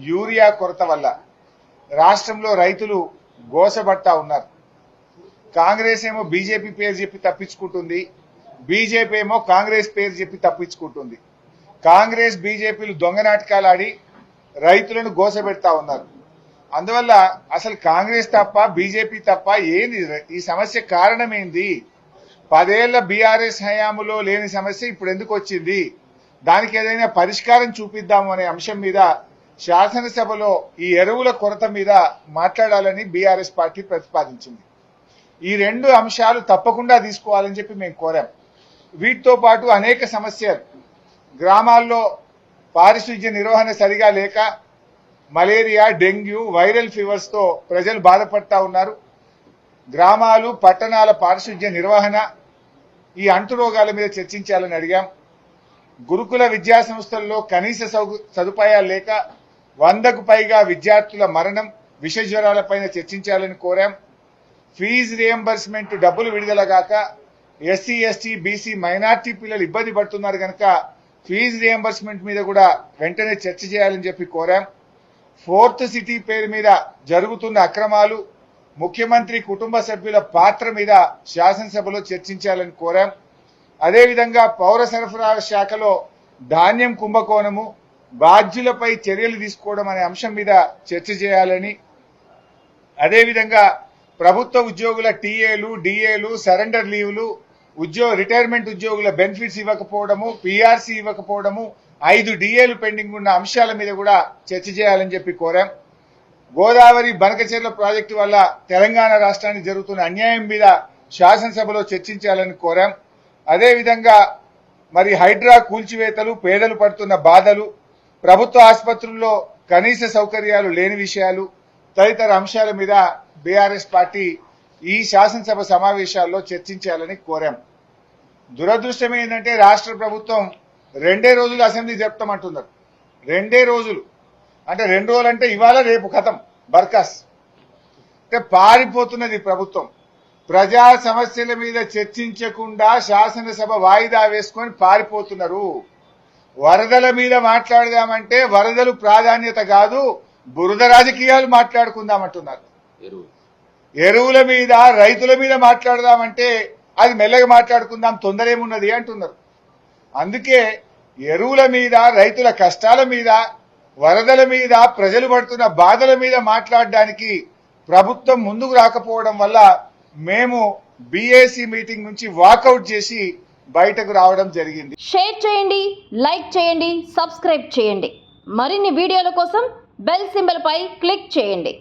Urea కొరత వల్ల రాష్ట్రంలో రైతులు గోసబడతా ఉన్నారు. కాంగ్రెస్ ఏమో బీజేపీ పేరు చెప్పి తప్పించుకుంటుంది, బీజేపీ ఏమో కాంగ్రెస్ పేరు చెప్పి తప్పించుకుంటుంది. కాంగ్రెస్ బీజేపీలు దొంగ నాటకాలు ఆడి రైతులను గోసబెడతా ఉన్నారు. అందువల్ల అసలు కాంగ్రెస్ తప్ప బీజేపీ తప్ప ఏంది ఈ సమస్య కారణం ఏంది? 10 ఏళ్ల బీఆర్ఎస్ హయాంలో లేని సమస్య ఇప్పుడు ఎందుకు వచ్చింది? దానికి ఏదైనా పరిష్కారం చూపిద్దాము అనే అంశం మీద శాసనసభలో ఈ ఎరువుల కొరత మీద మాట్లాడాలని బీఆర్ఎస్ పార్టీ ప్రతిపాదించింది. ఈ 2 అంశాలు తప్పకుండా తీసుకోవాలని చెప్పి మేము కోరాం. వీటితో పాటు అనేక సమస్యలు, గ్రామాల్లో పారిశుధ్య నిర్వహణ సరిగా లేక మలేరియా, డెంగ్యూ, వైరల్ ఫీవర్స్ తో ప్రజలు బాధపడతా ఉన్నారు. గ్రామాలు, పట్టణాల పారిశుధ్య నిర్వహణ, ఈ అంటు రోగాల మీద చర్చించాలని అడిగాం. గురుకుల విద్యా సంస్థల్లో కనీస సదుపాయాలు లేక 100కు పైగా విద్యార్థుల మరణం, విష జ్వరాలపైన చర్చించాలని కోరాం. ఫీజు రియంబర్స్మెంట్ డబ్బులు విడుదల గాక ఎస్సీ, ఎస్టీ, బీసీ, మైనార్టీ పిల్లలు ఇబ్బంది పడుతున్నారు కనుక ఫీజు రియంబర్స్మెంట్ మీద కూడా వెంటనే చర్చ చేయాలని చెప్పి కోరాం. 4th సిటీ పేరు మీద జరుగుతున్న అక్రమాలు, ముఖ్యమంత్రి కుటుంబ సభ్యుల పాత్ర మీద శాసనసభలో చర్చించాలని కోరాం. అదేవిధంగా పౌర సరఫరాల శాఖలో ధాన్యం కుంభకోణము, బాధ్యులపై చర్యలు తీసుకోవడం అనే అంశం మీద చర్చ చేయాలని, అదేవిధంగా ప్రభుత్వ ఉద్యోగుల టీఏలు, డిఏలు, సరెండర్ లీవ్లు, రిటైర్మెంట్ ఉద్యోగుల బెనిఫిట్స్ ఇవ్వకపోవడము, పీఆర్సీ ఇవ్వకపోవడము, 5 డిఏలు పెండింగ్ ఉన్న అంశాల మీద కూడా చర్చ చేయాలని చెప్పి కోరాం. గోదావరి బనకచెర్ల ప్రాజెక్టు వల్ల తెలంగాణ రాష్ట్రానికి జరుగుతున్న అన్యాయం మీద శాసనసభలో చర్చించాలని కోరాం. అదేవిధంగా మరి హైడ్రా కూల్చివేతలు, పేదలు పడుతున్న బాధలు, ప్రభుత్వ ఆసుపత్రుల్లో కనీస సౌకర్యాలు లేని విషయాలు తదితర అంశాల మీద బీఆర్ఎస్ పార్టీ ఈ శాసనసభ సమావేశాల్లో చర్చించాలని కోరాం. దురదృష్టం ఏంటంటే రాష్ట్ర ప్రభుత్వం 2 రోజులు అసెంబ్లీ జరుపుతామంటున్నారు. 2 రోజులు అంటే 2 రోజులు అంటే ఇవాళ రేపు ఖతం బర్కాస్. అంటే పారిపోతున్నది ప్రభుత్వం. ప్రజా సమస్యల మీద చర్చించకుండా శాసనసభ వాయిదా వేసుకొని పారిపోతున్నారు. వరదల మీద మాట్లాడదామంటే వరదలు ప్రాధాన్యత కాదు, బురద రాజకీయాలు మాట్లాడుకుందామంటున్నారు. ఎరువుల మీద, రైతుల మీద మాట్లాడదామంటే అది మెల్లగా మాట్లాడుకుందాం, తొందర ఏమున్నది అంటున్నారు. అందుకే ఎరువుల మీద, రైతుల కష్టాల మీద, వరదల మీద, ప్రజలు పడుతున్న బాధల మీద మాట్లాడడానికి ప్రభుత్వం ముందుకు రాకపోవడం వల్ల మేము బీఏసీ మీటింగ్ నుంచి వాకౌట్ చేసి బయటకు రావడం జరిగింది. షేర్ చేయండి, లైక్ చేయండి, సబ్స్క్రైబ్ చేయండి. మరిన్ని వీడియోల కోసం బెల్ సింబల్ పై క్లిక్ చేయండి.